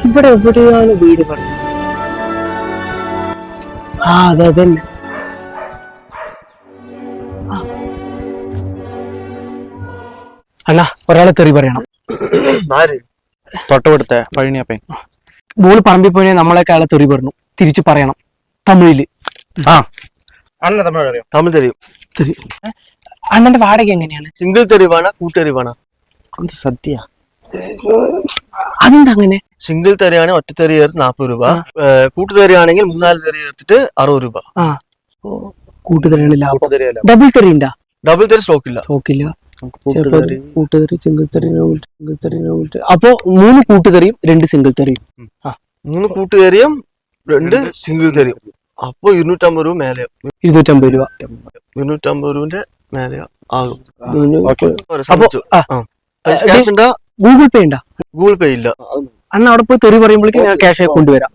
ഇവിടെ എവിടെയാണ് വീട് പറഞ്ഞത്? ആ അതന്നെ. അണ്ണാ ഒരാളെ തെറി പറയണം. തൊട്ടടുത്ത പഴനിയപ്പൻ. മോള് പറമ്പിൽ പോയി നമ്മളൊക്കെ അയാളെ തെറി പറഞ്ഞു. തിരിച്ചു പറയണം തമിഴില്. അണ്ണ തമിഴ് അറിയാം? തമിഴ് തരും. അണ്ണന്റെ വാടക എങ്ങനെയാണ്? സിംഗിൾ തെരുവാണ് കൂട്ടെറിവാണ്? സദ്യ. അതെന്താ അങ്ങനെ? സിംഗിൾ തെറിയാണ് ഒറ്റ തെറി ചേർത്ത് 40 രൂപ, കൂട്ടുതെറിയാണെങ്കിൽ 3-4 തെറി ചേർത്തിട്ട് 60 രൂപ. കൂട്ടുതെറിയാണ് ലാഭം. ഡബിൾ തെറി ഉണ്ടാ? ഡബിൾ തെറി സ്റ്റോക്കില്ല. കൂട്ടുതെറി, സിംഗിൾ തെറി, അപ്പൊ 3 കൂട്ടുതെറിയും 2 സിംഗിൾ തെറിയും. 3 കൂട്ടുതെറിയും 2 സിംഗിൾ തെറിയും. അപ്പൊ 250 രൂപ മേലെ. 250 രൂപ. 250 രൂപന്റെ മേലെ ആകും. ഗൂഗിൾ പേ ഉണ്ടാ? ഗൂഗിൾ പേ ഇല്ല. അണ്ണ അവിടെ പോയി തെറി പറയുമ്പോഴേക്കും ഞാൻ ക്യാഷ് കൊണ്ടുവരാം.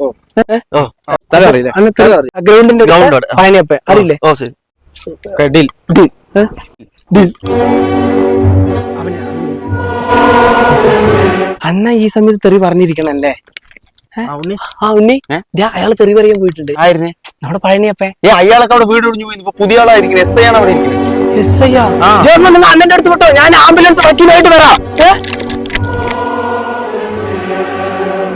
ഗ്രൗണ്ടിന്റെ പഴനിയപ്പൻ അറിയില്ലേ? അണ്ണ ഈ സമയത്ത് തെറി പറഞ്ഞിരിക്കണല്ലേ? ഉണ്ണി അയാള് തെറി പറയാൻ പോയിട്ടുണ്ട്. ആയിരുന്നേ നമ്മുടെ പഴനിയപ്പേ. അയാളൊക്കെ അവിടെ വീട് ഒഴിഞ്ഞു പോയി. പുതിയ ആളായിരിക്കും. SI ആണ് അവിടെ ഇരിക്കുന്നത്. അണ്ണന്റെ അടുത്ത് വിട്ടോ, ഞാൻ ആംബുലൻസ് വക്കീലായിട്ട് വരാം.